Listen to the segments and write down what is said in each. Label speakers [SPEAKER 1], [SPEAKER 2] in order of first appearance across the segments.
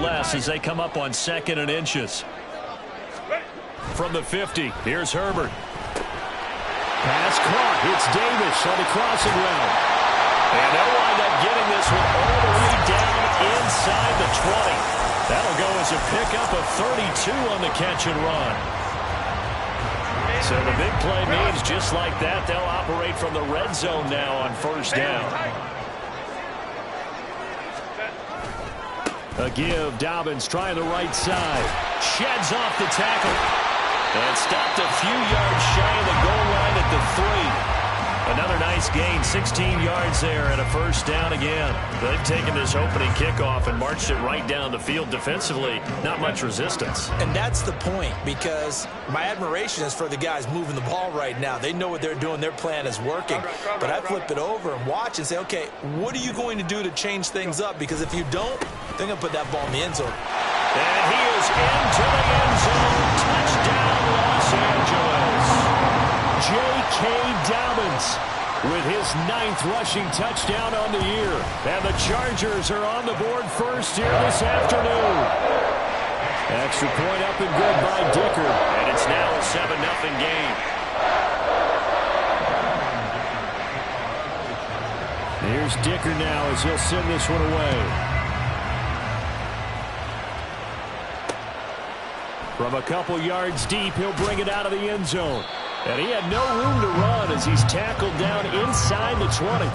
[SPEAKER 1] less as they come up on 2nd and inches. From the 50, here's Herbert. Pass caught. It's Davis on the crossing route. And they'll wind up getting this one all the way down inside the 20. That'll go as a pickup of 32 on the catch and run. So the big play means just like that, they'll operate from the red zone now on 1st down. A give. Dobbins trying the right side. Sheds off the tackle. And stopped a few yards shy of the goal line at the 3. Another nice gain, 16 yards there and a 1st down again. They've taken this opening kickoff and marched it right down the field defensively. Not much resistance.
[SPEAKER 2] And that's the point, because my admiration is for the guys moving the ball right now. They know what they're doing. Their plan is working. But I flip it over and watch and say, okay, what are you going to do to change things up? Because if you don't, they're going to put that ball in the end zone.
[SPEAKER 1] And he is into the end zone. Touchdown, Los Angeles. J.K. Dobbins with his 9th rushing touchdown on the year. And the Chargers are on the board first here this afternoon. Extra point up and good by Dicker. And it's now a 7-0 game. Here's Dicker now as he'll send this one away. From a couple yards deep, he'll bring it out of the end zone. And he had no room to run as he's tackled down inside the 20.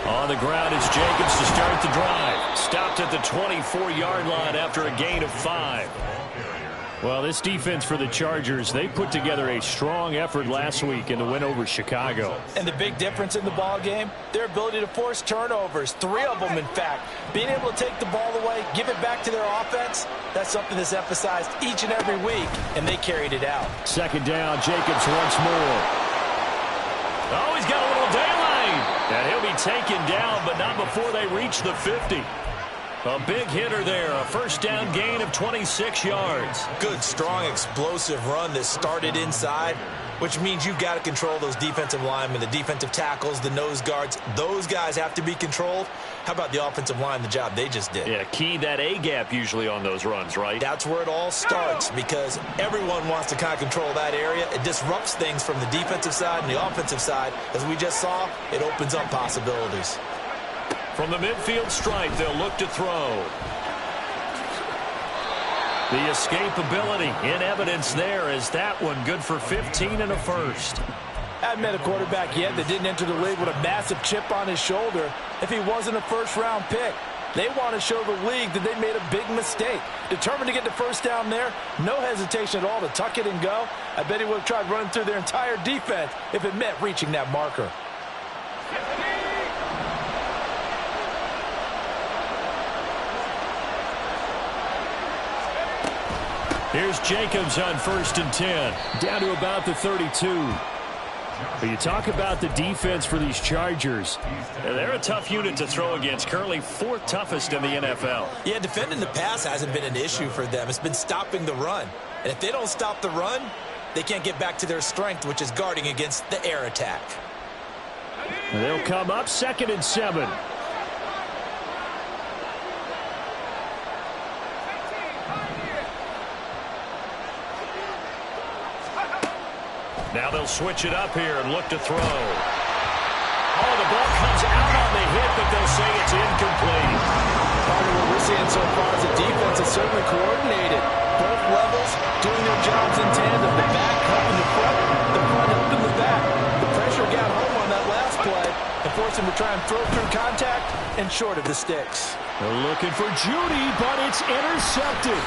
[SPEAKER 1] On the ground is Jacobs to start the drive. Stopped at the 24-yard line after a gain of 5. Well, this defense for the Chargers, they put together a strong effort last week in the win over Chicago.
[SPEAKER 2] And the big difference in the ball game, their ability to force turnovers, 3 of them, in fact. Being able to take the ball away, give it back to their offense, that's something that's emphasized each and every week, and they carried it out.
[SPEAKER 1] 2nd down, Jacobs once more. Oh, he's got a little daylight. And he'll be taken down, but not before they reach the 50. A big hitter there, a 1st down gain of 26 yards.
[SPEAKER 2] Good, strong, explosive run that started inside, which means you've got to control those defensive linemen, the defensive tackles, the nose guards. Those guys have to be controlled. How about the offensive line, the job they just did?
[SPEAKER 1] Yeah, key that A-gap usually on those runs, right?
[SPEAKER 2] That's where it all starts, because everyone wants to kind of control that area. It disrupts things from the defensive side and the offensive side. As we just saw, it opens up possibilities.
[SPEAKER 1] From the midfield stripe, they'll look to throw. The escapability in evidence there is that one good for 15 and a 1st.
[SPEAKER 2] I haven't met a quarterback yet that didn't enter the league with a massive chip on his shoulder if he wasn't a 1st-round pick. They want to show the league that they made a big mistake. Determined to get the 1st down there, no hesitation at all to tuck it and go. I bet he would have tried running through their entire defense if it meant reaching that marker.
[SPEAKER 1] Here's Jacobs on 1st and 10, down to about the 32. But you talk about the defense for these Chargers. They're a tough unit to throw against, currently 4th toughest in the NFL.
[SPEAKER 2] Yeah, defending the pass hasn't been an issue for them. It's been stopping the run. And if they don't stop the run, they can't get back to their strength, which is guarding against the air attack.
[SPEAKER 1] They'll come up 2nd and 7. Now they'll switch it up here and look to throw. Oh, the ball comes out on the hit, but they'll say it's incomplete.
[SPEAKER 2] What we're seeing so far is the defense is certainly coordinated. Both levels doing their jobs in tandem. The back helping the front helping the back. The pressure got home on that last play and forced him to try and throw through contact and short of the sticks.
[SPEAKER 1] They're looking for Judy, but it's intercepted.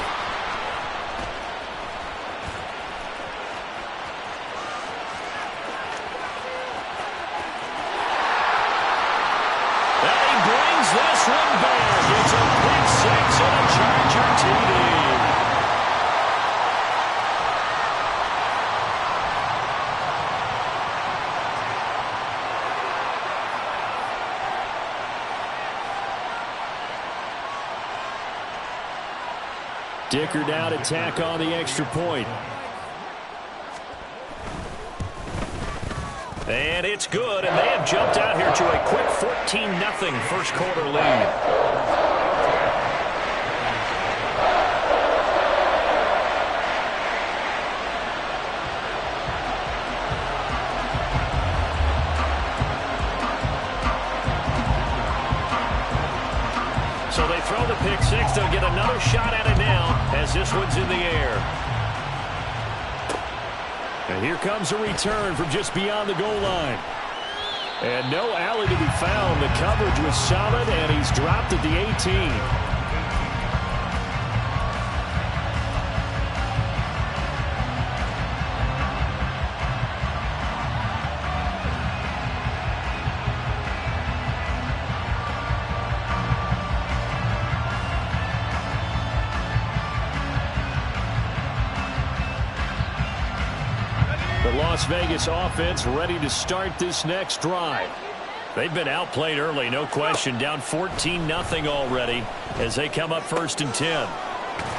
[SPEAKER 1] Dicker down to tack on the extra point. And it's good, and they have jumped out here to a quick 14-0 first quarter lead. So they throw the pick six. They'll get another shot at it now as this one's in the air. And here comes a return from just beyond the goal line. And no alley to be found. The coverage was solid, and he's dropped at the 18. The Las Vegas offense ready to start this next drive. They've been outplayed early, no question. Down 14-0 already as they come up 1st and 10.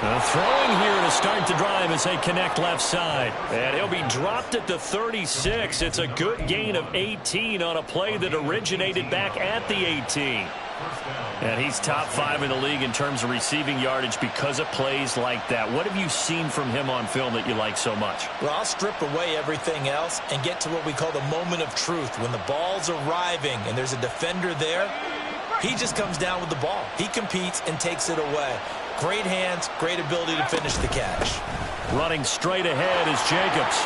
[SPEAKER 1] Throwing here to start the drive as they connect left side. And he'll be dropped at the 36. It's a good gain of 18 on a play that originated back at the 18. And he's top 5 in the league in terms of receiving yardage because of plays like that. What have you seen from him on film that you like so much?
[SPEAKER 2] Well, I'll strip away everything else and get to what we call the moment of truth. When the ball's arriving and there's a defender there, he just comes down with the ball. He competes and takes it away. Great hands, great ability to finish the catch.
[SPEAKER 1] Running straight ahead is Jacobs.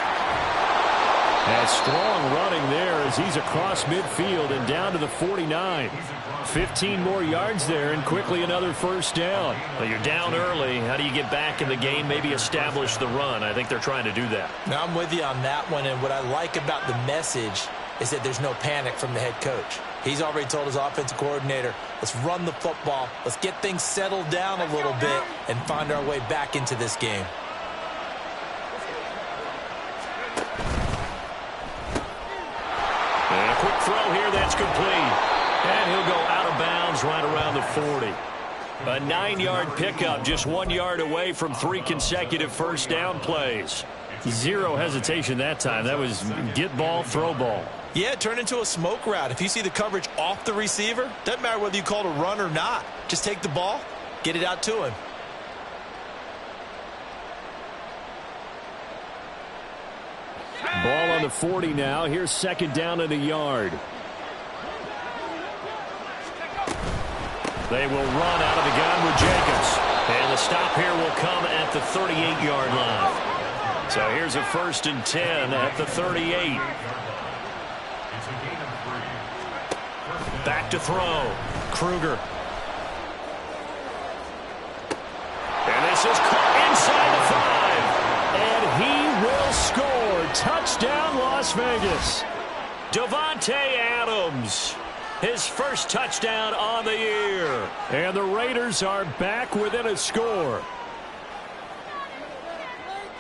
[SPEAKER 1] And strong running there as he's across midfield and down to the 49. 15 more yards there and quickly another first down. Well, you're down early. How do you get back in the game? Maybe establish the run. I think they're trying to do that.
[SPEAKER 2] Now, I'm with you on that one, and what I like about the message is that there's no panic from the head coach. He's already told his offensive coordinator, let's run the football, let's get things settled down a little bit and find our way back into this game.
[SPEAKER 1] And a quick throw here, that's complete. And he'll go out of bounds right around the 40. A 9-yard pickup, just 1 yard away from 3 consecutive first down plays. Zero hesitation that time. That was get ball, throw ball.
[SPEAKER 2] Yeah, it turned into a smoke route. If you see the coverage off the receiver, doesn't matter whether you call it a run or not. Just take the ball, get it out to him.
[SPEAKER 1] Ball on the 40 now. Here's 2nd down and a yard. They will run out of the gun with Jacobs. And the stop here will come at the 38-yard line. So here's a 1st and 10 at the 38. Back to throw. Kruger. And this is caught inside the 5. And he will score. Touchdown, Las Vegas. Davante Adams. His first touchdown on the year. And the Raiders are back within a score.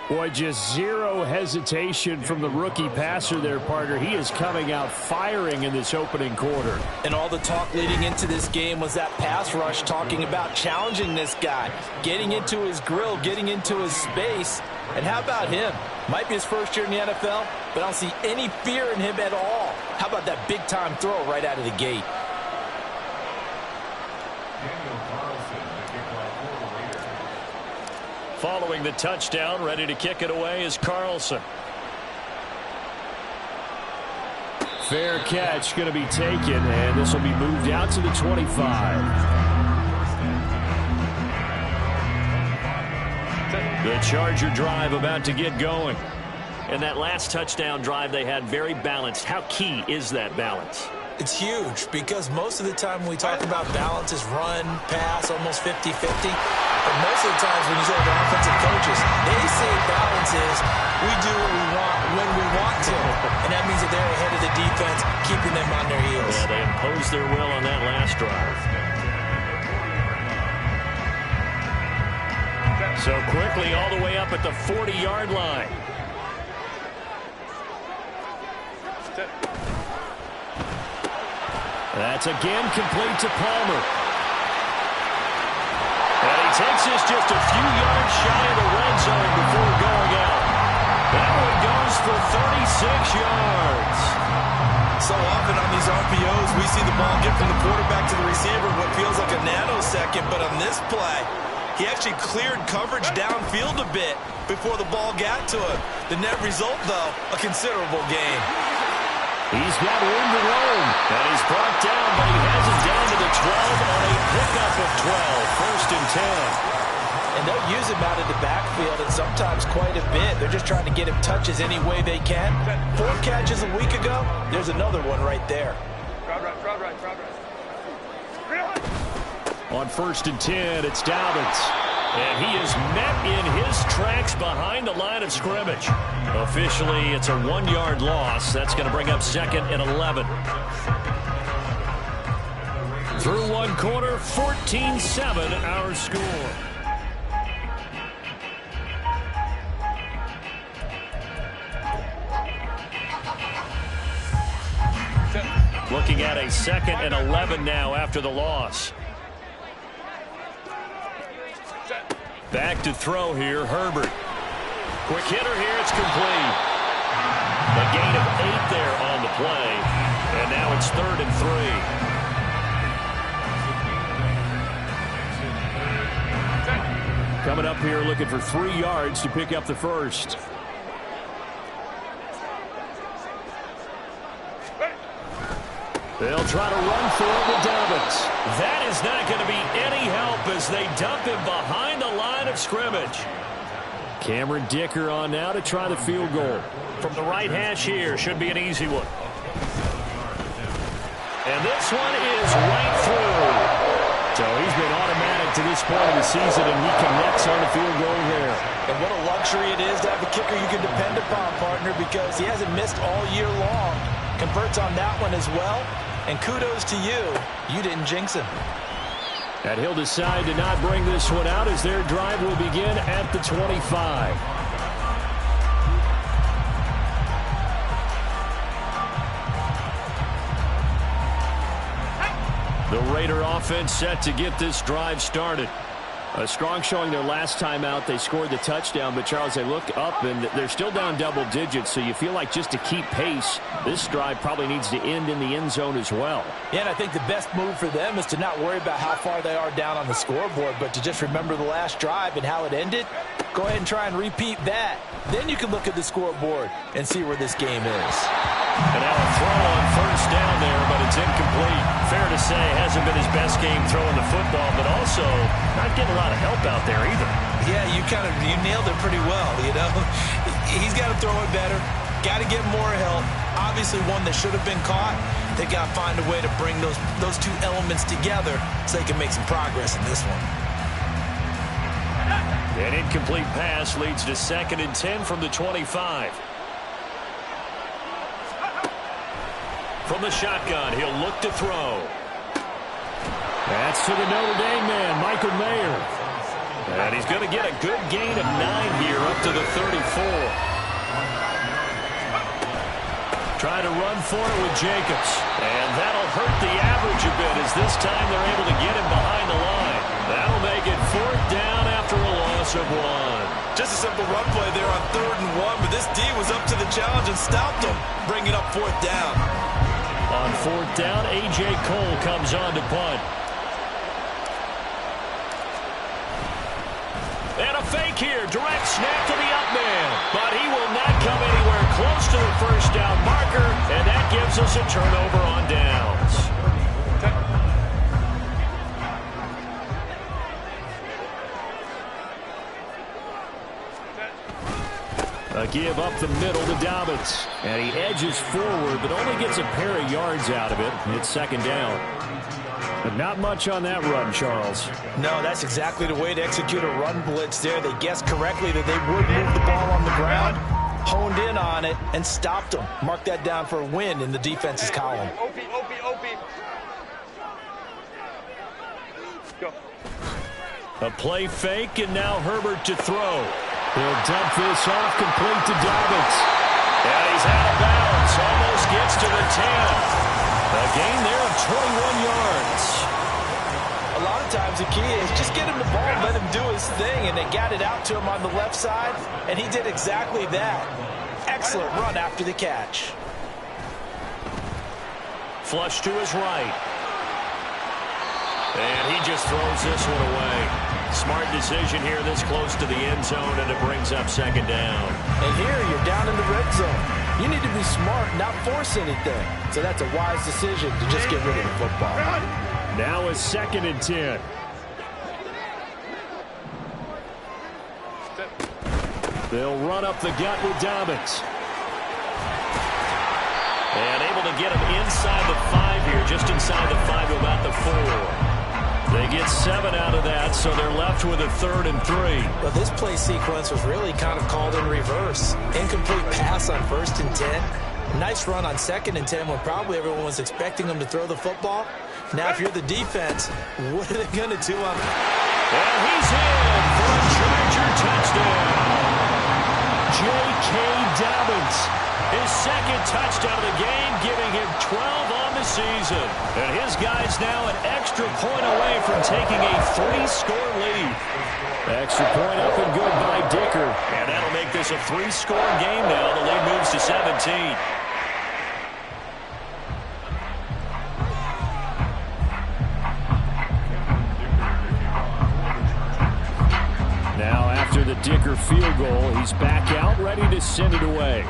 [SPEAKER 1] Boy, just zero hesitation from the rookie passer there, partner. He is coming out firing in this opening quarter.
[SPEAKER 2] And all the talk leading into this game was that pass rush, talking about challenging this guy, getting into his grill, getting into his space. And how about him? Might be his first year in the NFL, but I don't see any fear in him at all. How about that big-time throw right out of the gate?
[SPEAKER 1] Following the touchdown, ready to kick it away is Carlson. Fair catch going to be taken, and this will be moved out to the 25. The Charger drive about to get going. And that last touchdown drive they had very balanced. How key is that balance?
[SPEAKER 2] It's huge because most of the time when we talk about balance is run, pass, almost 50-50. But most of the times when you talk to offensive coaches, they say balance is we do what we want when we want to. And that means that they're ahead of the defense, keeping them on their heels.
[SPEAKER 1] Yeah, they imposed their will on that last drive. So quickly all the way up at the 40-yard line. That's again complete to Palmer. And he takes this just a few yards shy of the red zone before going out. That one goes for 36 yards.
[SPEAKER 2] So often on these RPOs, we see the ball get from the quarterback to the receiver what feels like a nanosecond, but on this play, he actually cleared coverage downfield a bit before the ball got to him. The net result, though, a considerable gain.
[SPEAKER 1] He's got room to roam, and he's brought down, but he has it down to the 12 on a pickup of 12, first and 10.
[SPEAKER 2] And they'll use him out of the backfield, and sometimes quite a bit. They're just trying to get him touches any way they can. 4 catches a week ago, there's another one right there.
[SPEAKER 1] On first and 10, it's Dobbins. And he is met in his tracks behind the line of scrimmage. Officially, it's a 1-yard loss. That's going to bring up second and 11. Through one quarter, 14-7 our score. Looking at a second and 11 now after the loss. Back to throw here, Herbert. Quick hitter here, it's complete. A gain of 8 there on the play. And now it's 3rd and 3. Coming up here looking for 3 yards to pick up the first. They'll try to run for it with Dobbins. That is not going to be any help as they dump him behind the line of scrimmage. Cameron Dicker on now to try the field goal. From the right hash here, should be an easy one. And this one is right through. So he's been automatic to this point of the season, and he connects on the field goal there.
[SPEAKER 2] And what a luxury it is to have a kicker you can depend upon, partner, because he hasn't missed all year long. Converts on that one as well. And kudos to you. You didn't jinx him.
[SPEAKER 1] And he'll decide to not bring this one out as their drive will begin at the 25. The Raider offense set to get this drive started. A strong showing their last time out. They scored the touchdown, but, Charles, they look up, and they're still down double digits, so you feel like just to keep pace, this drive probably needs to end in the end zone as well.
[SPEAKER 2] Yeah, and I think the best move for them is to not worry about how far they are down on the scoreboard, but to just remember the last drive and how it ended. Go ahead and try and repeat that. Then you can look at the scoreboard and see where this game is.
[SPEAKER 1] And now a throw on first down there, but it's incomplete. Fair to say, hasn't been his best game throwing the football, but also not getting a lot of help out there either.
[SPEAKER 2] Yeah, you nailed it pretty well, you know. He's got to throw it better. Got to get more help. Obviously one that should have been caught. They got to find a way to bring those two elements together so they can make some progress in this one.
[SPEAKER 1] An incomplete pass leads to 2nd and 10 from the 25. From the shotgun, he'll look to throw. That's to the Notre Dame man, Michael Mayer. And he's going to get a good gain of 9 here up to the 34. Try to run for it with Jacobs. And that'll hurt the average a bit as this time they're able to get him behind the line. That'll make it 4th down after a loss of 1.
[SPEAKER 2] Just a simple run play there on 3rd and 1, but this D was up to the challenge and stopped him, bringing up 4th down.
[SPEAKER 1] On 4th down, A.J. Cole comes on to punt. And a fake here. Direct snap to the up man. But he will not come anywhere close to the first down marker. And that gives us a turnover on downs. A give up the middle to Dobbins. And he edges forward, but only gets a pair of yards out of it. It's 2nd down. But not much on that run, Charles.
[SPEAKER 2] No, that's exactly the way to execute a run blitz there. They guessed correctly that they would move the ball on the ground, honed in on it, and stopped them. Mark that down for a win in the defense's column.
[SPEAKER 3] Go.
[SPEAKER 1] A play fake, and now Herbert to throw. He'll dump this off complete to Dobbins. And he's out of bounds. Almost gets to the 10. A gain there of 21 yards.
[SPEAKER 2] A lot of times the key is just get him the ball and let him do his thing, and they got it out to him on the left side, and he did exactly that. Excellent run after the catch.
[SPEAKER 1] Flush to his right. And he just throws this one away. Smart decision here this close to the end zone, and it brings up second down.
[SPEAKER 2] And here you're down in the red zone. You need to be smart, not force anything. So that's a wise decision to just get rid of the football.
[SPEAKER 1] Now a 2nd and 10. They'll run up the gut with Dobbins. And able to get him inside the 5 here, just inside the 5 to about the 4. They get 7 out of that, so they're left with a 3rd and 3.
[SPEAKER 2] Well, this play sequence was really kind of called in reverse. Incomplete pass on 1st and 10. Nice run on 2nd and 10 when probably everyone was expecting them to throw the football. Now, if you're the defense, what are they going to do on that?
[SPEAKER 1] And he's in for a Charger touchdown. J.K. Dobbins, his 2nd touchdown of the game, giving him 12 on the season. And his guy's now an extra point away from taking a 3-score lead. Extra point up and good by Dicker. And that'll make this a 3-score game now. The lead moves to 17. Now after the Dicker field goal, he's back out, ready to send it away.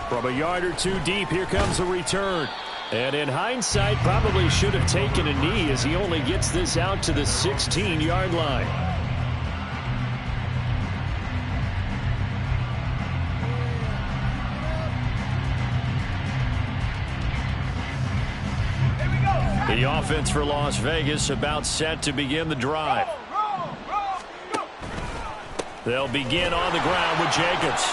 [SPEAKER 1] From a yard or 2 deep, here comes a return. And in hindsight, probably should have taken a knee as he only gets this out to the 16-yard line. The offense for Las Vegas about set to begin the drive. They'll begin on the ground with Jacobs.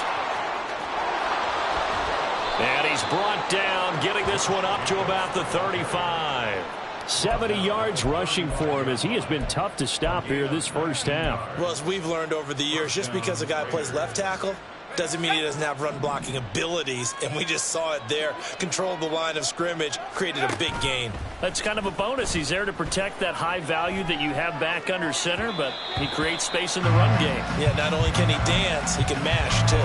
[SPEAKER 1] And he's brought down, getting this one up to about the 35. 70 yards rushing for him as he has been tough to stop here this first half.
[SPEAKER 2] Well, as we've learned over the years, just because a guy plays left tackle doesn't mean he doesn't have run blocking abilities, and we just saw it there. Controlled the line of scrimmage, created a big gain.
[SPEAKER 1] That's kind of a bonus. He's there to protect that high value that you have back under center, but he creates space in the run game.
[SPEAKER 2] Yeah, not only can he dance, he can mash too.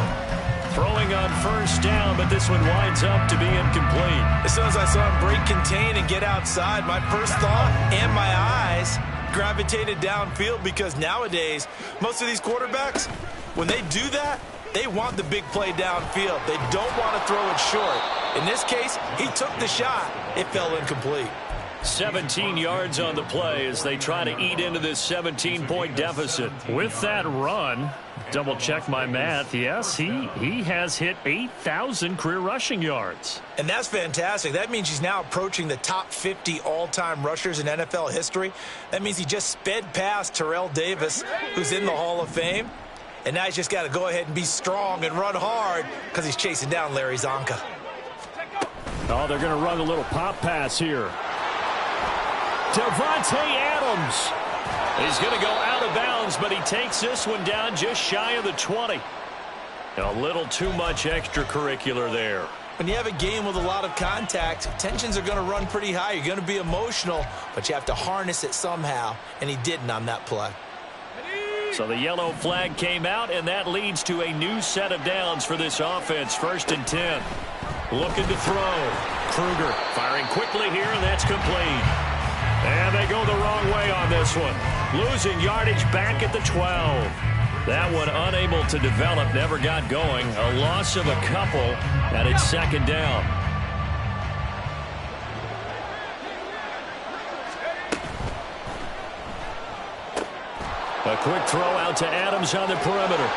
[SPEAKER 1] Throwing on first down, but this one winds up to be incomplete.
[SPEAKER 2] As soon as I saw him break contain and get outside, my first thought and my eyes gravitated downfield, because nowadays, most of these quarterbacks, when they do that, they want the big play downfield. They don't want to throw it short. In this case, he took the shot. It fell incomplete.
[SPEAKER 1] 17 yards on the play as they try to eat into this 17-point deficit. With that run, double check my math, yes, he has hit 8,000 career rushing yards.
[SPEAKER 2] And that's fantastic. That means he's now approaching the top 50 all-time rushers in NFL history. That means he just sped past Terrell Davis, who's in the Hall of Fame. And now he's just got to go ahead and be strong and run hard because he's chasing down Larry Zonka.
[SPEAKER 1] Oh, they're going to run a little pop pass here. Devontae Adams. He's going to go out of bounds, but he takes this one down just shy of the 20. A little too much extracurricular there.
[SPEAKER 2] When you have a game with a lot of contact, tensions are going to run pretty high. You're going to be emotional, but you have to harness it somehow, and he didn't on that play.
[SPEAKER 1] So the yellow flag came out, and that leads to a new set of downs for this offense. 1st and 10. Looking to throw. Kruger firing quickly here, and that's complete. And they go the wrong way on this one. Losing yardage back at the 12. That one unable to develop, never got going. A loss of a couple, and it's 2nd down. A quick throw out to Adams on the perimeter.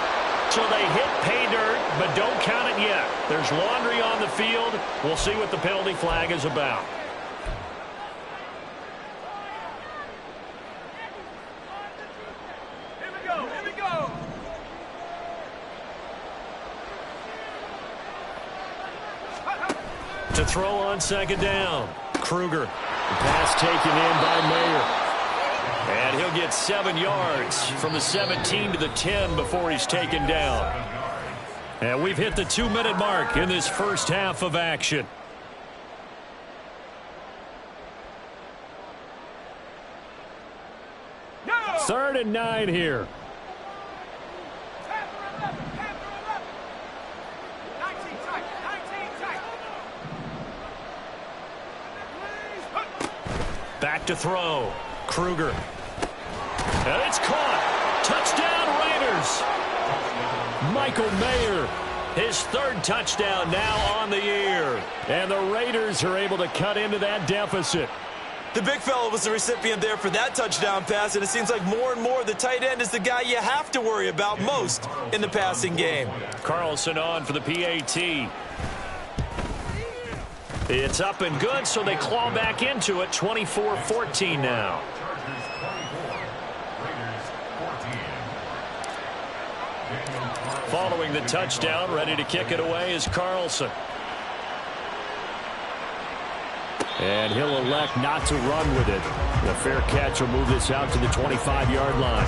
[SPEAKER 1] So they hit pay dirt, but don't count it yet. There's laundry on the field. We'll see what the penalty flag is about.
[SPEAKER 3] Here we go.
[SPEAKER 1] To throw on 2nd down. Kruger. The pass taken in by Mayer. And he'll get 7 yards from the 17 to the 10 before he's taken down. And we've hit the 2-minute mark in this first half of action. and 9 here. Back to throw. Kruger. And it's caught. Touchdown, Raiders. Michael Mayer, his 3rd touchdown now on the year. And the Raiders are able to cut into that deficit.
[SPEAKER 2] The big fella was the recipient there for that touchdown pass, and it seems like more and more the tight end is the guy you have to worry about most in the passing game.
[SPEAKER 1] Carlson on for the PAT. It's up and good, so they claw back into it. 24-14 now. Following the touchdown, ready to kick it away is Carlson. And he'll elect not to run with it. The fair catch will move this out to the 25-yard line.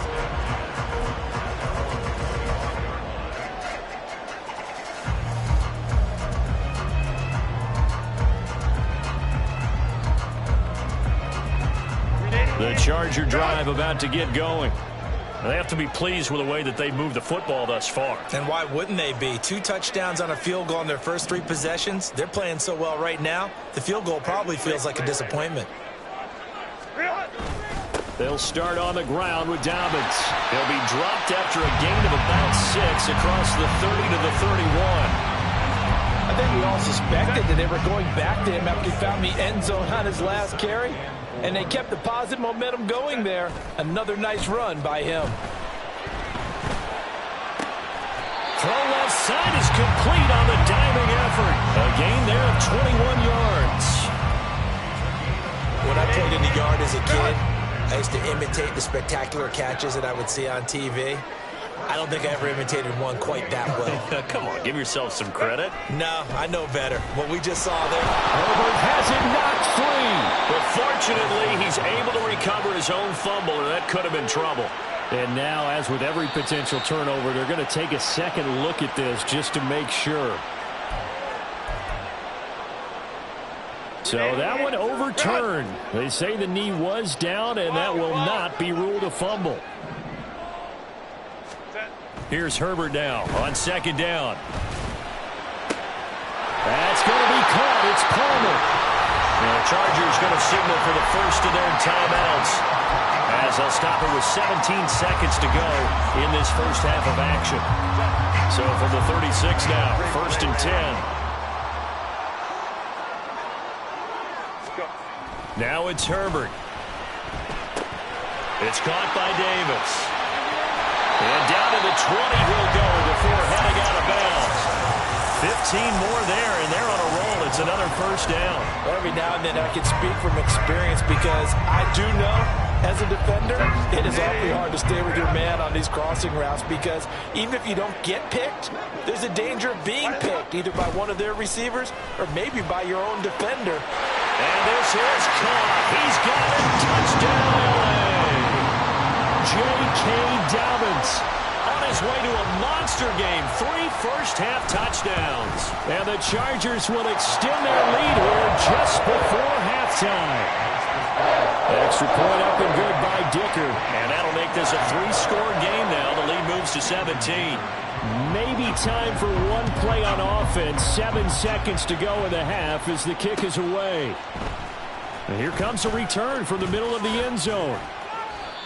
[SPEAKER 1] The Charger drive about to get going. They have to be pleased with the way that they moved the football thus far.
[SPEAKER 2] And why wouldn't they be? 2 touchdowns on a field goal in their first 3 possessions. They're playing so well right now, the field goal probably feels like a disappointment.
[SPEAKER 1] They'll start on the ground with Dobbins. He'll be dropped after a gain of about 6 across the 30 to the 31.
[SPEAKER 2] I think we all suspected that they were going back to him after he found the end zone on his last carry. And they kept the positive momentum going there. Another nice run by him.
[SPEAKER 1] Throw left side is complete on the diving effort. A gain there of 21 yards.
[SPEAKER 2] When I played in the yard as a kid, I used to imitate the spectacular catches that I would see on TV. I don't think I ever imitated one quite that well.
[SPEAKER 1] Come on, give yourself some credit.
[SPEAKER 2] No, I know better. What we just saw there.
[SPEAKER 1] Herbert has it knocked free. But fortunately, he's able to recover his own fumble, or that could have been trouble. And now, as with every potential turnover, they're going to take a second look at this just to make sure. So that one overturned. They say the knee was down, and that will not be ruled a fumble. Here's Herbert now on 2nd down. That's going to be caught. It's Palmer. And the Chargers going to signal for the first of their timeouts, as they'll stop it with 17 seconds to go in this first half of action. So from the 36 now, 1st and 10. Now it's Herbert. It's caught by Davis. And down to the 20 he'll go before heading out of bounds. 15 more there, and they're on a roll. It's another first down.
[SPEAKER 2] Every now and then I can speak from experience because I do know, as a defender, it is awfully hard to stay with your man on these crossing routes because even if you don't get picked, there's a danger of being picked either by one of their receivers or maybe by your own defender.
[SPEAKER 1] And this is caught. He's got it. Touchdown, LA. J.K. Dobbins on his way to a monster game. 3 first-half touchdowns. And the Chargers will extend their lead here just before halftime. Extra point up and good by Dicker. And that'll make this a 3-score game now. The lead moves to 17. Maybe time for one play on offense. 7 seconds to go in the half as the kick is away. And here comes a return from the middle of the end zone.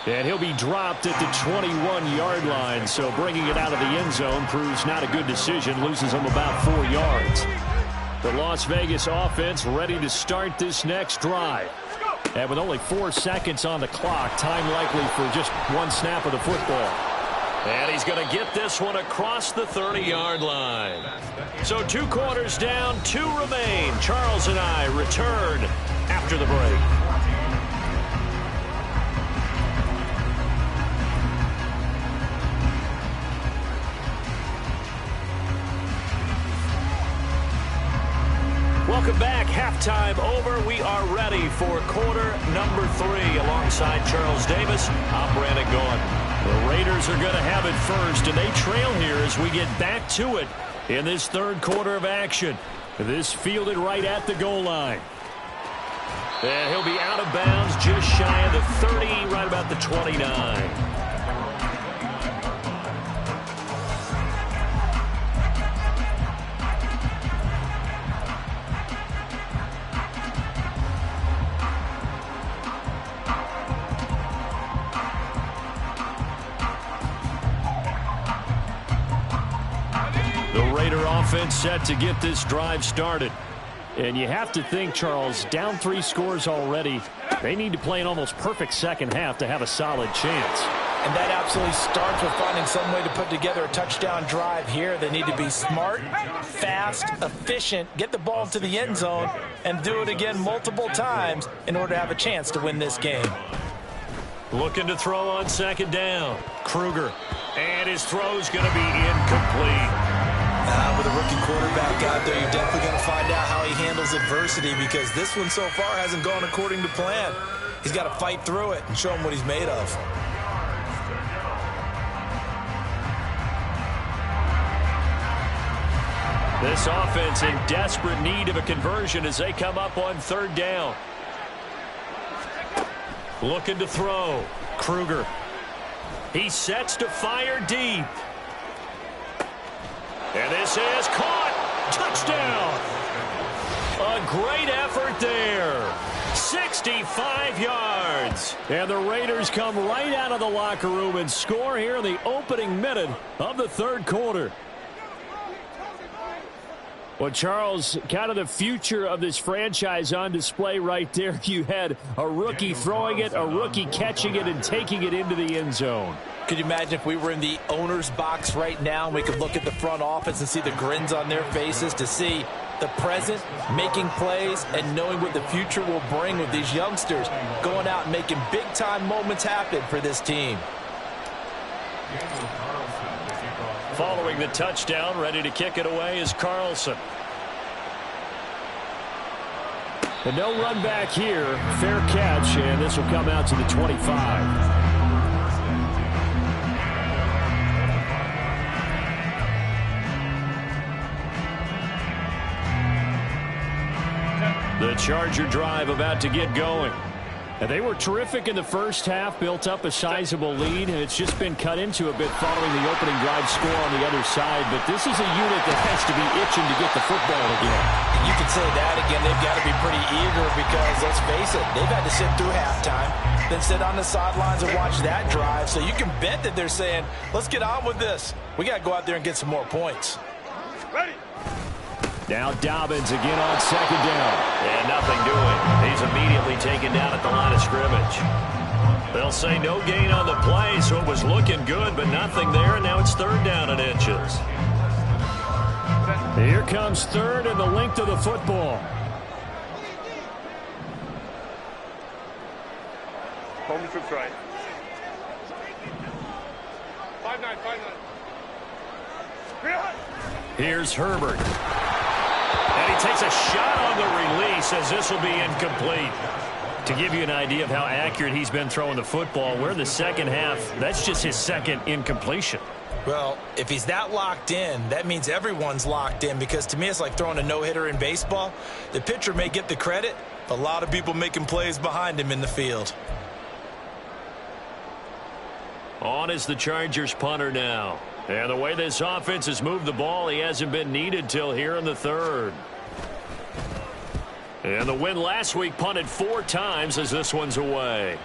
[SPEAKER 1] And he'll be dropped at the 21-yard line, so bringing it out of the end zone proves not a good decision, loses him about 4 yards. The Las Vegas offense ready to start this next drive. And with only 4 seconds on the clock, time likely for just one snap of the football. And he's going to get this one across the 30-yard line. So 2 quarters down, 2 remain. Charles and I return after the break. Welcome back. Halftime over. We are ready for quarter number 3. Alongside Charles Davis, I'm Brandon Gaudin. The Raiders are going to have it first, and they trail here as we get back to it in this 3rd quarter of action. This fielded right at the goal line. And he'll be out of bounds just shy of the 30, right about the 29. The Raider offense set to get this drive started.
[SPEAKER 3] And you have to think, Charles, down 3 scores already. They need to play an almost perfect second half to have a solid chance.
[SPEAKER 2] And that absolutely starts with finding some way to put together a touchdown drive here. They need to be smart, fast, efficient, get the ball to the end zone, and do it again multiple times in order to have a chance to win this game.
[SPEAKER 1] Looking to throw on second down. Kruger. And his throw's going to be incomplete.
[SPEAKER 2] With a rookie quarterback out there, you're definitely going to find out how he handles adversity, because this one so far hasn't gone according to plan. He's got to fight through it and show him what he's made of.
[SPEAKER 1] This offense in desperate need of a conversion as they come up on third down. Looking to throw. Kruger. He sets to fire deep. And this is caught. Touchdown. A great effort there. 65 yards.
[SPEAKER 3] And the Raiders come right out of the locker room and score here in the opening minute of the third quarter. Well, Charles, kind of the future of this franchise on display right there. You had a rookie throwing it, a rookie catching it, and taking it into the end zone.
[SPEAKER 2] Could you imagine if we were in the owner's box right now and we could look at the front office and see the grins on their faces, to see the present making plays and knowing what the future will bring with these youngsters going out and making big-time moments happen for this team.
[SPEAKER 1] Following the touchdown, ready to kick it away is Carlson.
[SPEAKER 3] And no run back here. Fair catch, and this will come out to the 25.
[SPEAKER 1] The Charger drive about to get going.
[SPEAKER 3] And they were terrific in the first half, built up a sizable lead, and it's just been cut into a bit following the opening drive score on the other side. But this is a unit that has to be itching to get the football again.
[SPEAKER 2] You can say that again. They've got to be pretty eager because, let's face it, they've had to sit through halftime, then sit on the sidelines and watch that drive. So you can bet that they're saying, let's get on with this. We got to go out there and get some more points.
[SPEAKER 1] Ready. Now Dobbins again on second down. And nothing doing. He's immediately taken down at the line of scrimmage. They'll say no gain on the play, so it was looking good, but nothing there. And now it's third down and inches.
[SPEAKER 3] Here comes third and the length of the football.
[SPEAKER 4] Home trips right. 5-9, 5-9.
[SPEAKER 1] Here's Herbert. And he takes a shot on the release as this will be incomplete. To give you an idea of how accurate he's been throwing the football, we're in the second half. That's just his second incompletion.
[SPEAKER 2] Well, if he's that locked in, that means everyone's locked in, because to me it's like throwing a no-hitter in baseball. The pitcher may get the credit, but a lot of people making plays behind him in the field.
[SPEAKER 1] On is the Chargers punter now. And the way this offense has moved the ball, he hasn't been needed till here in the third. And the win last week punted 4 times as this one's away.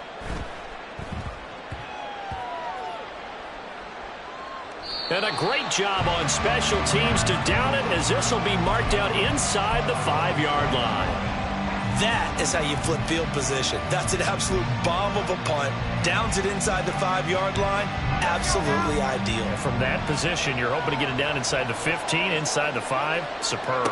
[SPEAKER 1] And a great job on special teams to down it, as this will be marked out inside the 5-yard line.
[SPEAKER 2] That is how you flip field position. That's an absolute bomb of a punt. Downs it inside the 5-yard line. Absolutely ideal.
[SPEAKER 1] From that position, you're hoping to get it down inside the 15, inside the 5. Superb.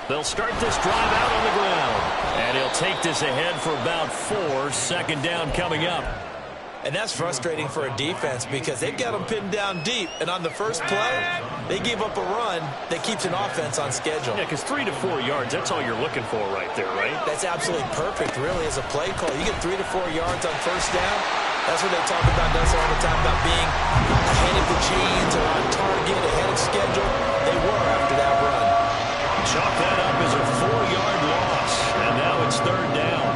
[SPEAKER 1] They'll start this drive out on the ground. And he'll take this ahead for about 4. Second down coming up.
[SPEAKER 2] And that's frustrating for a defense, because they've got them pinned down deep. And on the first play, they gave up a run that keeps an offense on schedule.
[SPEAKER 1] Yeah, because 3 to 4 yards, that's all you're looking for right there, right?
[SPEAKER 2] That's absolutely perfect, really, as a play call. You get 3 to 4 yards on first down. That's what they talk about us all the time, about being ahead of the chains or on target, ahead of schedule. They were after that run.
[SPEAKER 1] Chalk that up as a 4-yard loss. And now it's third down.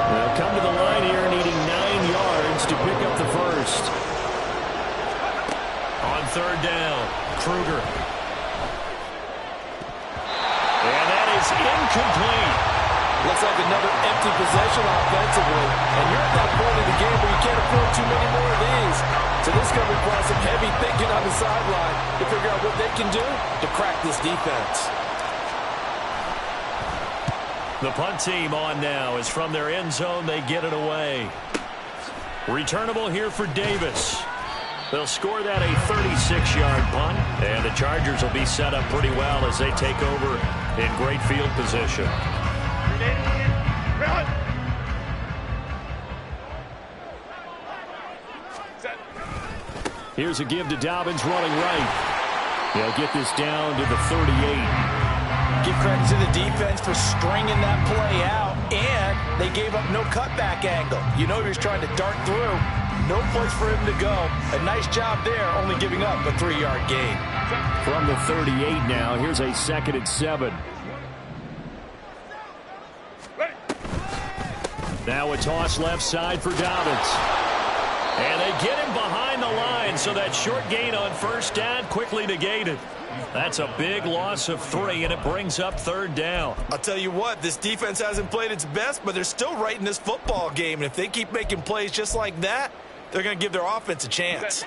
[SPEAKER 3] They'll come to the line here needing 9 yards to pick up the first.
[SPEAKER 1] On third down, Kruger. And that is incomplete.
[SPEAKER 2] Looks like another empty possession offensively. And you're at that point in the game where you can't afford too many more of these. So this is going to require some heavy thinking on the sideline to figure out what they can do to crack this defense.
[SPEAKER 1] The punt team on now is from their end zone. They get it away. Returnable here for Davis. They'll score that a 36-yard punt, and the Chargers will be set up pretty well as they take over in great field position.
[SPEAKER 3] Here's a give to Dobbins running right. They'll get this down to the 38.
[SPEAKER 2] Give credit to the defense for stringing that play out, and they gave up no cutback angle. You know he was trying to dart through. No place for him to go. A nice job there, only giving up a 3-yard gain.
[SPEAKER 3] From the 38 now, here's a 2nd and 7. Now a toss left side for Dobbins.
[SPEAKER 1] And they get him behind the line, so that short gain on first down quickly negated. That's a big loss of 3, and it brings up 3rd down.
[SPEAKER 2] I'll tell you what, this defense hasn't played its best, but they're still right in this football game. And if they keep making plays just like that, they're going to give their offense a chance.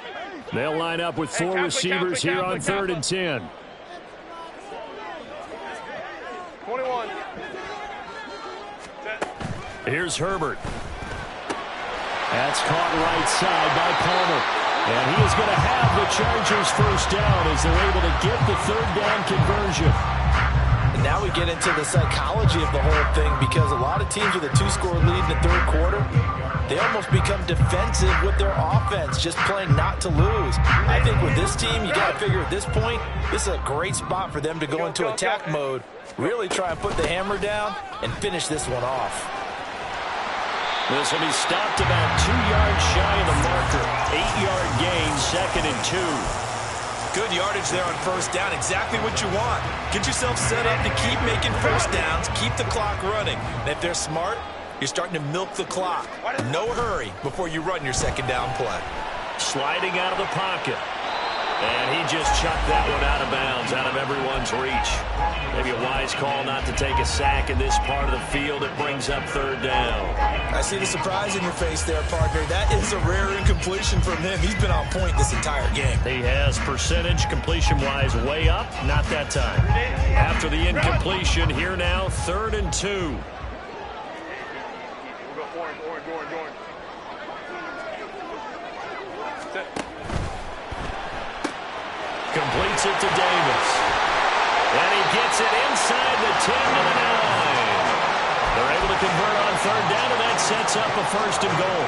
[SPEAKER 3] They'll line up with 4 receivers here on 3rd and 10.
[SPEAKER 4] 21.
[SPEAKER 1] Here's Herbert.
[SPEAKER 3] That's caught right side by Palmer. And he is going to have the Chargers first down as they're able to get the 3rd down conversion.
[SPEAKER 2] And now we get into the psychology of the whole thing, because a lot of teams with a 2-score lead in the 3rd quarter, they almost become defensive with their offense, just playing not to lose. I think with this team, you got to figure at this point, this is a great spot for them to go into attack mode, really try and put the hammer down and finish this one off.
[SPEAKER 1] This will be stopped about 2 yards shy of the marker. 8-yard gain, 2nd and 2.
[SPEAKER 2] Good yardage there on first down. Exactly what you want. Get yourself set up to keep making first downs, keep the clock running. And if they're smart, you're starting to milk the clock. No hurry before you run your 2nd down play.
[SPEAKER 1] Sliding out of the pocket. And he just chucked that one out of bounds, out of everyone's reach. Maybe a wise call not to take a sack in this part of the field. It brings up 3rd down.
[SPEAKER 2] I see the surprise in your face there, partner. That is a rare incompletion from him. He's been on point this entire game.
[SPEAKER 1] He has percentage completion-wise way up. Not that time. After the incompletion, here now, 3rd and 2.
[SPEAKER 4] We'll go orange.
[SPEAKER 1] Completes it to Davis. And he gets it inside the 10 to the 9. They're able to convert on 3rd down, and that sets up a 1st and goal.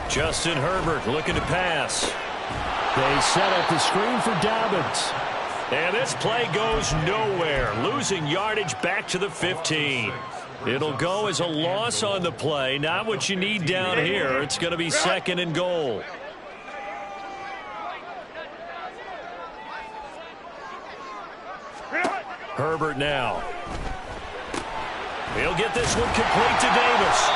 [SPEAKER 1] Justin Herbert looking to pass.
[SPEAKER 3] They set up the screen for Dobbins.
[SPEAKER 1] And this play goes nowhere. Losing yardage back to the 15. It'll go as a loss on the play. Not what you need down here. It's going to be 2nd and goal. Herbert now. He'll get this one complete to Davis.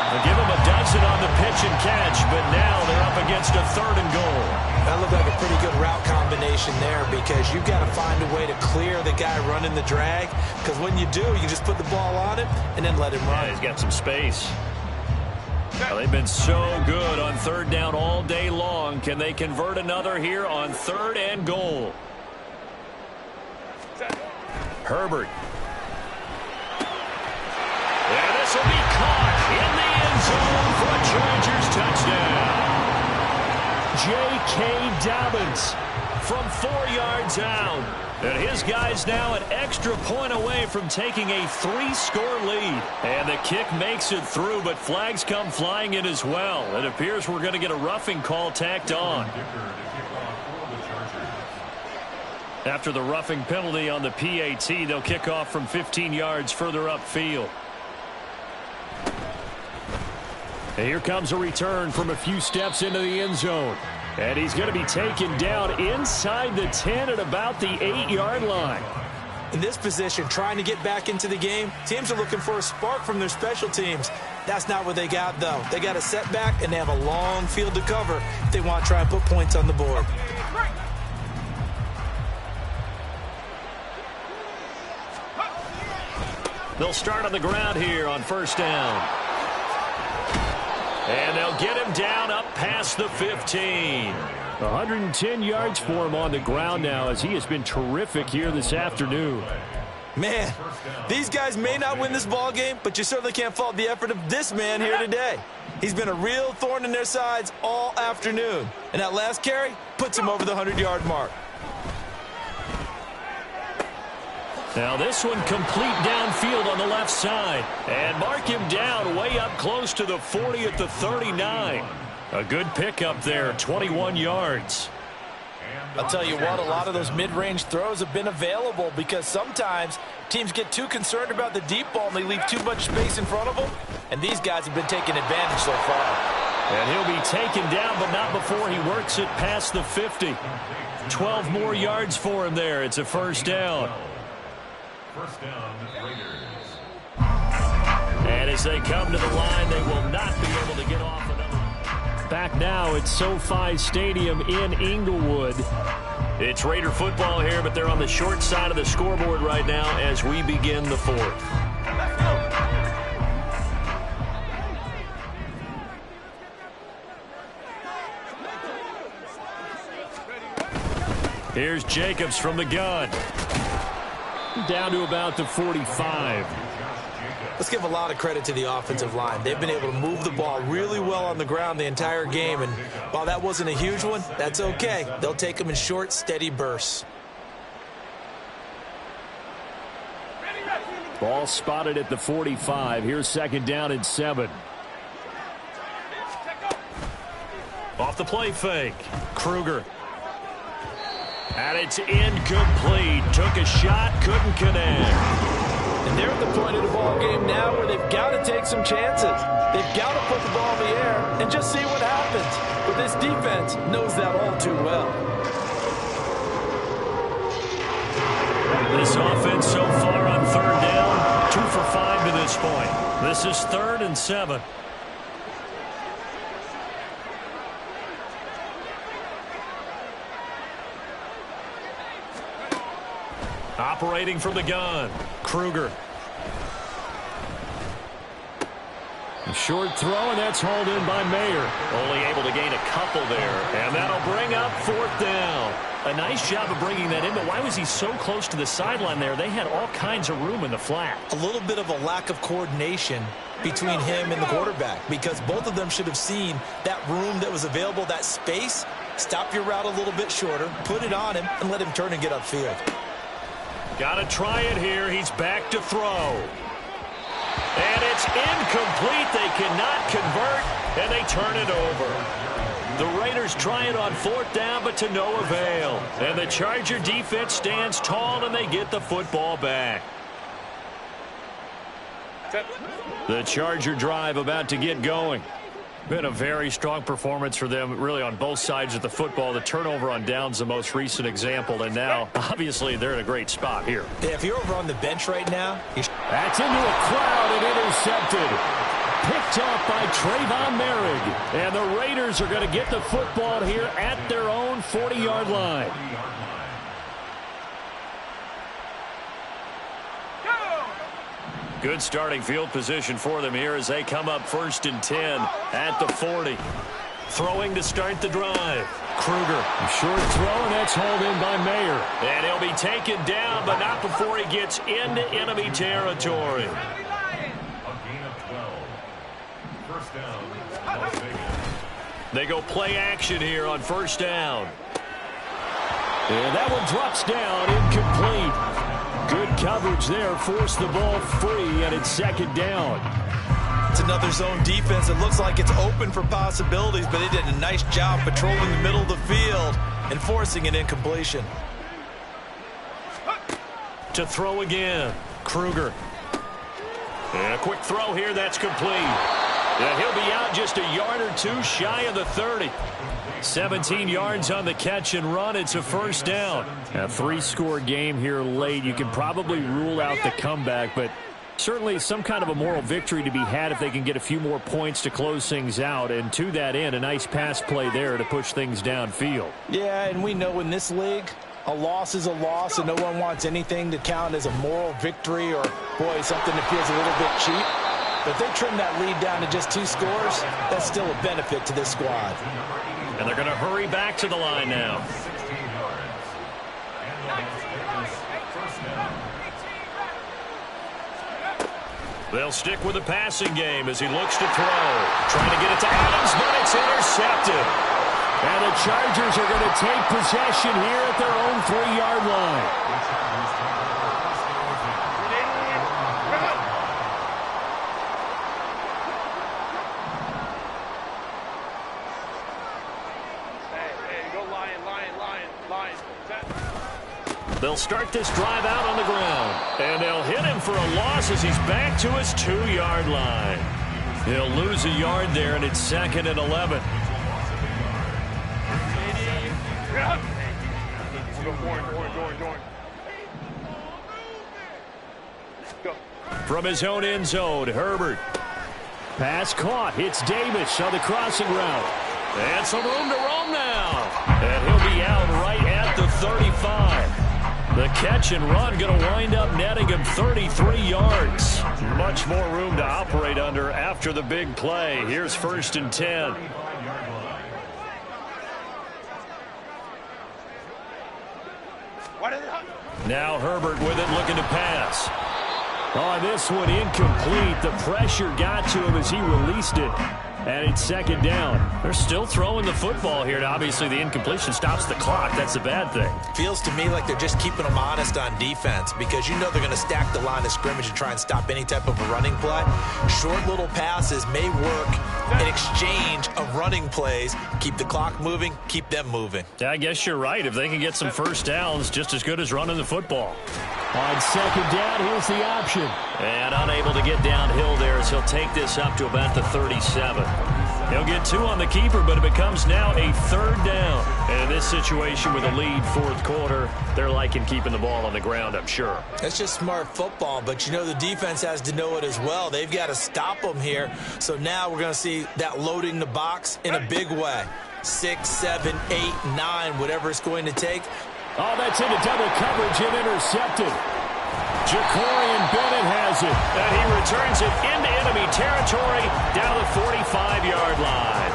[SPEAKER 1] They'll give him a dozen on the pitch and catch, but now they're up against a 3rd and goal.
[SPEAKER 2] That looked like a pretty good route combination there, because you've got to find a way to clear the guy running the drag, because when you do, you just put the ball on him and then let him run.
[SPEAKER 1] Yeah, he's got some space. Well, they've been so good on 3rd down all day long. Can they convert another here on 3rd and goal? Herbert. And this will be caught in the end zone for a Chargers touchdown. J.K. Dobbins from 4 yards out. And his guy's now an extra point away from taking a 3-score lead. And the kick makes it through, but flags come flying in as well. It appears we're going to get a roughing call tacked on. After the roughing penalty on the PAT, they'll kick off from 15 yards further upfield. And here comes a return from a few steps into the end zone. And he's going to be taken down inside the 10 at about the 8-yard line.
[SPEAKER 2] In this position, trying to get back into the game, teams are looking for a spark from their special teams. That's not what they got, though. They got a setback, and they have a long field to cover if they want to try and put points on the board.
[SPEAKER 1] They'll start on the ground here on first down. And they'll get him down up past the 15.
[SPEAKER 3] 110 yards for him on the ground now, as he has been terrific here this afternoon.
[SPEAKER 2] Man, these guys may not win this ball game, but you certainly can't fault the effort of this man here today. He's been a real thorn in their sides all afternoon. And that last carry puts him over the 100-yard mark.
[SPEAKER 1] Now this one complete downfield on the left side. And mark him down way up close to the 40 at the 39. A good pickup there, 21 yards.
[SPEAKER 2] I'll tell you what, a lot of those mid-range throws have been available because sometimes teams get too concerned about the deep ball and they leave too much space in front of them. And these guys have been taking advantage so far.
[SPEAKER 1] And he'll be taken down, but not before he works it past the 50. 12 more yards for him there. It's a first down.
[SPEAKER 5] First down, Raiders.
[SPEAKER 1] And as they come to the line, they will not be able to get off another.
[SPEAKER 3] Back now at SoFi Stadium in Inglewood.
[SPEAKER 1] It's Raider football here, but they're on the short side of the scoreboard right now as we begin the fourth. Here's Jacobs from the gun.
[SPEAKER 3] Down to about the 45.
[SPEAKER 2] Let's give a lot of credit to the offensive line. They've been able to move the ball really well on the ground the entire game, and while that wasn't a huge one, that's okay. They'll take them in short, steady bursts.
[SPEAKER 3] Ball spotted at the 45. Here's second down and 7.
[SPEAKER 1] Off the play fake. Kruger. And it's incomplete. Took a shot, couldn't connect.
[SPEAKER 2] And they're at the point of the ball game now where they've got to take some chances. They've got to put the ball in the air and just see what happens. But this defense knows that all too well.
[SPEAKER 1] This offense so far on third down, 2 for 5 to this point. This is 3rd and 7. Operating from the gun, Kruger.
[SPEAKER 3] A short throw, and that's hauled in by Mayer.
[SPEAKER 1] Only able to gain a couple there, and that'll bring up 4th down. A nice job of bringing that in, but why was he so close to the sideline there? They had all kinds of room in the flat.
[SPEAKER 2] A little bit of a lack of coordination between him and the quarterback because both of them should have seen that room that was available, that space. Stop your route a little bit shorter, put it on him, and let him turn and get upfield.
[SPEAKER 1] Got to try it here. He's back to throw. And it's incomplete. They cannot convert, and they turn it over. The Raiders try it on 4th down, but to no avail. And the Charger defense stands tall, and they get the football back. The Charger drive about to get going. Been a very strong performance for them, really, on both sides of the football. The turnover on downs, the most recent example, and now, obviously, they're in a great spot here.
[SPEAKER 2] Yeah, if you're over on the bench right now,
[SPEAKER 3] that's into a crowd and intercepted. Picked off by Trayvon Merrick. And the Raiders are going to get the football here at their own 40-yard line.
[SPEAKER 1] Good starting field position for them here as they come up 1st and 10 at the 40. Throwing to start the drive. Kruger.
[SPEAKER 3] A short throw, and that's hauled in by Mayer.
[SPEAKER 1] And he'll be taken down, but not before he gets into enemy territory.
[SPEAKER 5] A gain of 12. First down, Las Vegas.
[SPEAKER 1] They go play action here on 1st down.
[SPEAKER 3] And that one drops down, incomplete. Good coverage there, forced the ball free, and it's 2nd down.
[SPEAKER 2] It's another zone defense. It looks like it's open for possibilities, but they did a nice job patrolling the middle of the field and forcing an incompletion.
[SPEAKER 1] To throw again, Kruger. And a quick throw here, that's complete. And he'll be out just a yard or two shy of the 30. 17 yards on the catch and run. It's a first down.
[SPEAKER 3] A three-score game here late. You can probably rule out the comeback, but certainly some kind of a moral victory to be had if they can get a few more points to close things out. And to that end, a nice pass play there to push things downfield.
[SPEAKER 2] Yeah, and we know in this league, a loss is a loss, and no one wants anything to count as a moral victory or, boy, something that feels a little bit cheap. But if they trim that lead down to just 2 scores, that's still a benefit to this squad.
[SPEAKER 1] And they're going to hurry back to the line now. They'll stick with the passing game as he looks to throw. Trying to get it to Adams, but it's intercepted.
[SPEAKER 3] And the Chargers are going to take possession here at their own 3-yard line.
[SPEAKER 1] They'll start this drive out on the ground. And they'll hit him for a loss as he's back to his 2-yard line. He'll lose a yard there, and it's 2nd and 11. From his own end zone, Herbert.
[SPEAKER 3] Pass caught. It's Davis on the crossing route.
[SPEAKER 1] And some room to roam now. And he'll be out right at the 35. The catch and run going to wind up netting him 33 yards. Much more room to operate under after the big play. Here's 1st and 10. Now Herbert with it, looking to pass.
[SPEAKER 3] On this one, incomplete. The pressure got to him as he released it. And it's 2nd down.
[SPEAKER 1] They're still throwing the football here. And obviously, the incompletion stops the clock. That's a bad thing.
[SPEAKER 2] Feels to me like they're just keeping them honest on defense because you know they're going to stack the line of scrimmage and try and stop any type of a running play. Short little passes may work in exchange of running plays. Keep the clock moving, keep them moving.
[SPEAKER 1] I guess you're right. If they can get some first downs, just as good as running the football.
[SPEAKER 3] On 2nd down, here's the option.
[SPEAKER 1] And unable to get downhill there as he'll take this up to about the 37. He'll get 2 on the keeper, but it becomes now a 3rd down. And in this situation with a lead 4th quarter, they're liking keeping the ball on the ground, I'm sure.
[SPEAKER 2] That's just smart football, but you know the defense has to know it as well. They've got to stop them here. So now we're going to see that loading the box in a big way. 6, 7, 8, 9, whatever it's going to take.
[SPEAKER 3] Oh, that's into double coverage and intercepted. Jacorian Bennett has it.
[SPEAKER 1] And he returns it into enemy territory down the 45-yard line.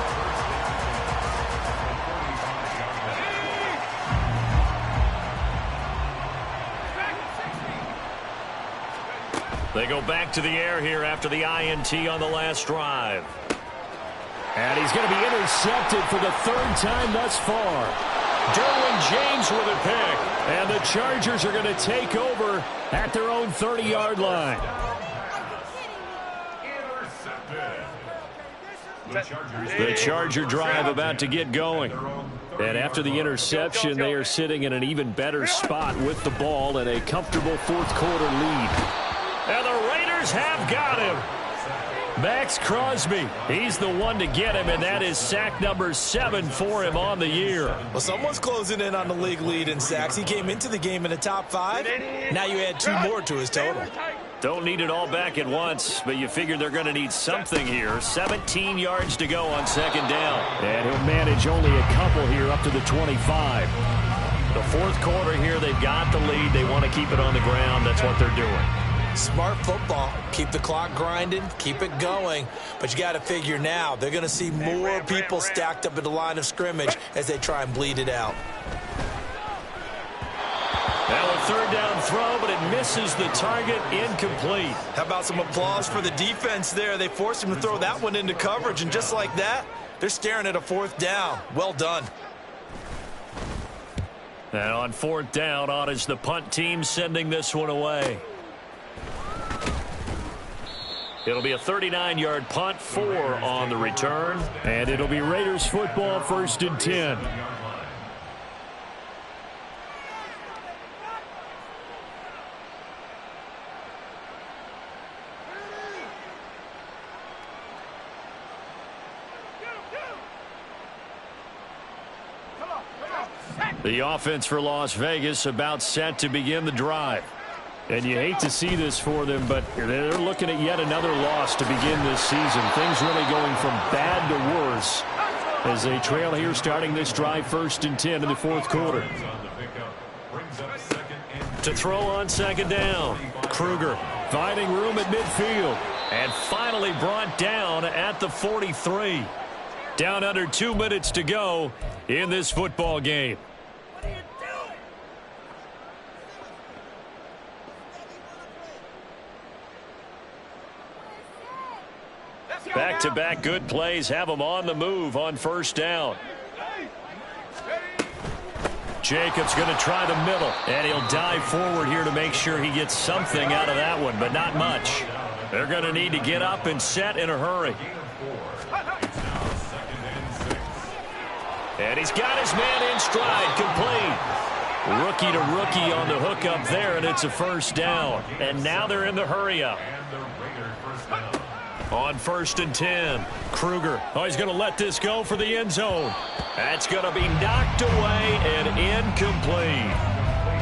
[SPEAKER 1] They go back to the air here after the INT on the last drive.
[SPEAKER 3] And he's going to be intercepted for the 3rd time thus far.
[SPEAKER 1] Derwin James with a pick.
[SPEAKER 3] And the Chargers are going to take over at their own 30-yard line.
[SPEAKER 1] The Charger drive about to get going. And after the interception, they are sitting in an even better spot with the ball and a comfortable 4th quarter lead. And the Raiders have got him. Max Crosby, he's the one to get him, and that is sack number 7 for him on the year.
[SPEAKER 2] Well, someone's closing in on the league lead in sacks. He came into the game in the top 5. Now you add 2 more to his total.
[SPEAKER 1] Don't need it all back at once, but you figure they're going to need something here. 17 yards to go on 2nd down.
[SPEAKER 3] And he'll manage only a couple here up to the 25.
[SPEAKER 1] The 4th quarter here, they've got the lead. They want to keep it on the ground. That's what they're doing.
[SPEAKER 2] Smart football. Keep the clock grinding. Keep it going. But you got to figure now they're going to see more people stacked up at the line of scrimmage as they try and bleed it out.
[SPEAKER 1] Now a 3rd down throw, but it misses the target. Incomplete.
[SPEAKER 2] How about some applause for the defense there? They forced him to throw that one into coverage, and just like that, they're staring at a 4th down. Well done.
[SPEAKER 1] And on 4th down, on is the punt team sending this one away. It'll be a 39-yard punt, 4 on the return.
[SPEAKER 3] And it'll be Raiders football, 1st and 10.
[SPEAKER 1] The offense for Las Vegas about set to begin the drive.
[SPEAKER 3] And you hate to see this for them, but they're looking at yet another loss to begin this season. Things really going from bad to worse as they trail here starting this drive 1st and 10 in the 4th quarter.
[SPEAKER 1] To throw on 2nd down. Kruger finding room at midfield. And finally brought down at the 43. Down under 2 minutes to go in this football game. Back-to-back good plays have them on the move on 1st down. Jacobs going to try the middle, and he'll dive forward here to make sure he gets something out of that one, but not much. They're going to need to get up and set in a hurry. And he's got his man in stride, complete. Rookie to rookie on the hook up there, and it's a 1st down. And now they're in the hurry up. On 1st and 10, Kruger. Oh, he's going to let this go for the end zone. That's going to be knocked away and incomplete.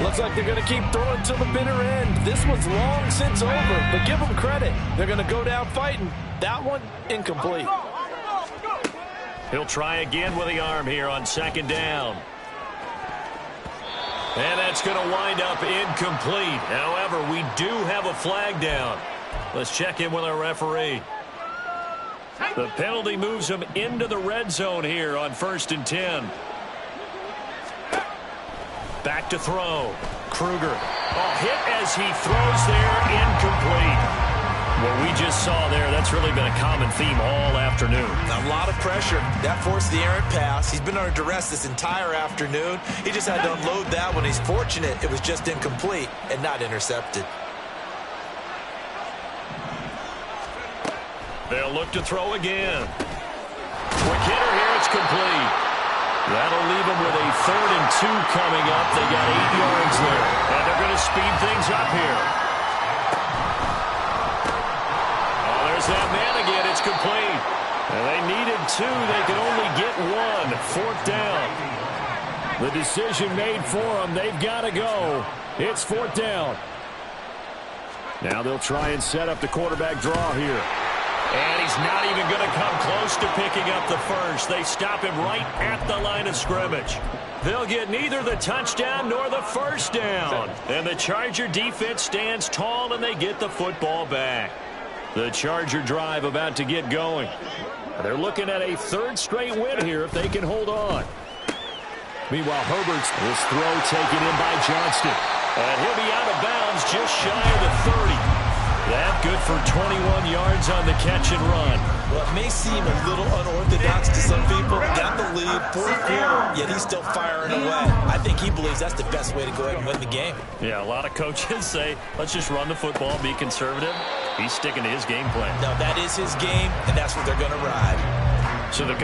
[SPEAKER 2] Looks like they're going to keep throwing till the bitter end. This one's long since over, but give them credit. They're going to go down fighting. That one, incomplete.
[SPEAKER 1] He'll try again with the arm here on 2nd down. And that's going to wind up incomplete. However, we do have a flag down. Let's check in with our referee. The penalty moves him into the red zone here on 1st and 10. Back to throw. Kruger. Oh, hit as he throws there, incomplete. What we just saw there, that's really been a common theme all afternoon.
[SPEAKER 2] A lot of pressure. That forced the errant pass. He's been under duress this entire afternoon. He just had to unload that one. He's fortunate it was just incomplete and not intercepted.
[SPEAKER 1] They'll look to throw again. Quick hitter here, it's complete. That'll leave them with a 3rd and 2 coming up. They got 8 yards there. And they're going to speed things up here. Oh, there's that man again. It's complete. And they needed 2. They could only get 1. 4th down.
[SPEAKER 3] The decision made for them. They've got to go. It's 4th down. Now they'll try and set up the quarterback draw here.
[SPEAKER 1] And he's not even going to come close to picking up the first. They stop him right at the line of scrimmage. They'll get neither the touchdown nor the 1st down. And the Charger defense stands tall, and they get the football back. The Charger drive about to get going. They're looking at a 3rd straight win here if they can hold on.
[SPEAKER 3] Meanwhile, Herbert's this throw taken in by Johnston.
[SPEAKER 1] And he'll be out of bounds just shy of the 30. That good for 21 yards on the catch and run.
[SPEAKER 2] Well, it may seem a little unorthodox to some people. Got the lead, 4th quarter, yet he's still firing away. I think he believes that's the best way to go ahead and win the game.
[SPEAKER 1] Yeah, a lot of coaches say, let's just run the football, be conservative. He's sticking to his game plan.
[SPEAKER 2] No, that is his game, and that's what they're going to ride.
[SPEAKER 1] So the